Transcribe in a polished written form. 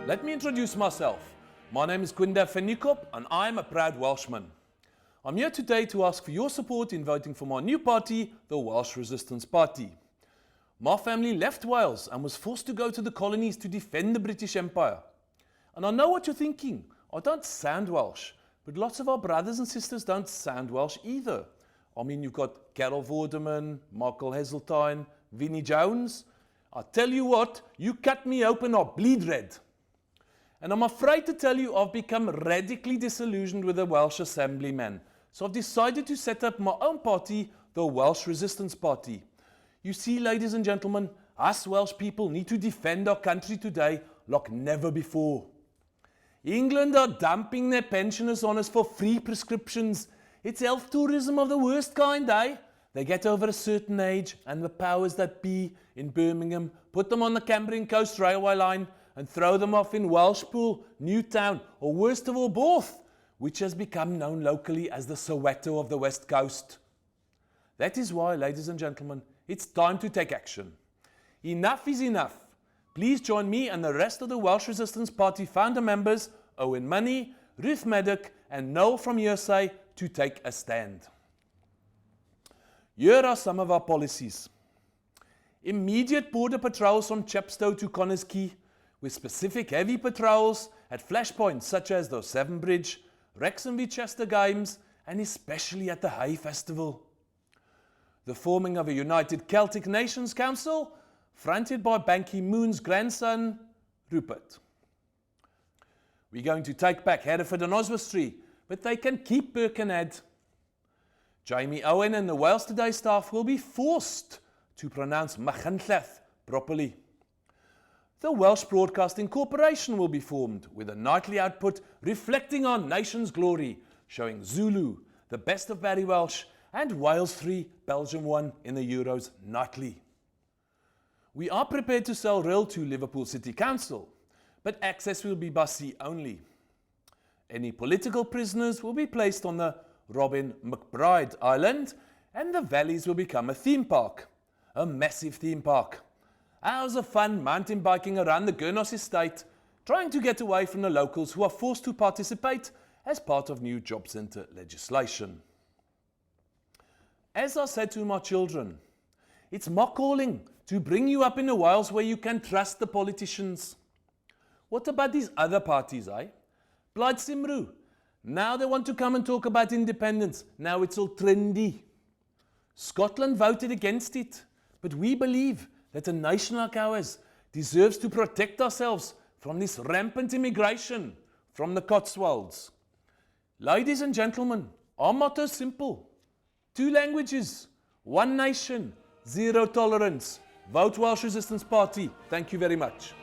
Let me introduce myself. My name is Gwyndaf van Neekop and I am a proud Welshman. I'm here today to ask for your support in voting for my new party, the Welsh Resistance Party. My family left Wales and was forced to go to the colonies to defend the British Empire. And I know what you're thinking. I don't sound Welsh, but lots of our brothers and sisters don't sound Welsh either. I mean, you've got Carol Vorderman, Michael Heseltine, Vinnie Jones. I tell you what, you cut me open, I'll bleed red. And I'm afraid to tell you I've become radically disillusioned with the Welsh Assemblyman. So I've decided to set up my own party, the Welsh Resistance Party. You see, ladies and gentlemen, us Welsh people need to defend our country today like never before. England are dumping their pensioners on us for free prescriptions. It's health tourism of the worst kind, eh? They get over a certain age and the powers that be in Birmingham put them on the Cambrian Coast Railway line and throw them off in Welshpool, Newtown, or worst of all, both, which has become known locally as the Soweto of the West Coast. That is why, ladies and gentlemen, it's time to take action. Enough is enough. Please join me and the rest of the Welsh Resistance Party founder members, Owen Money, Ruth Maddock, and Noel from USA, to take a stand. Here are some of our policies. Immediate border patrols from Chepstow to Connors Quay, with specific heavy patrols at flashpoints such as the Severn Bridge, Wrexham v Chester Games, and especially at the Hay Festival. The forming of a United Celtic Nations Council, fronted by Ban Ki-moon's grandson, Rupert. We're going to take back Hereford and Oswestry, but they can keep Birkenhead. Jamie Owen and the Wales Today staff will be forced to pronounce Machynlleth properly. The Welsh Broadcasting Corporation will be formed with a nightly output reflecting our nation's glory, showing Zulu, the best of Barry Welsh, and Wales 3, Belgium 1 in the Euros nightly. We are prepared to sell rail to Liverpool City Council, but access will be by sea only. Any political prisoners will be placed on the Robin McBride Island, and the valleys will become a theme park, a massive theme park. Hours of fun mountain biking around the Gurnos estate, trying to get away from the locals who are forced to participate as part of new job centre legislation. As I said to my children, it's my calling to bring you up in a Wales where you can trust the politicians. What about these other parties, eh? Plaid Cymru. Now they want to come and talk about independence. Now it's all trendy. Scotland voted against it, but we believe that a nation like ours deserves to protect ourselves from this rampant immigration from the Cotswolds. Ladies and gentlemen, our motto is simple. 2 languages, 1 nation, 0 tolerance. Vote Welsh Resistance Party. Thank you very much.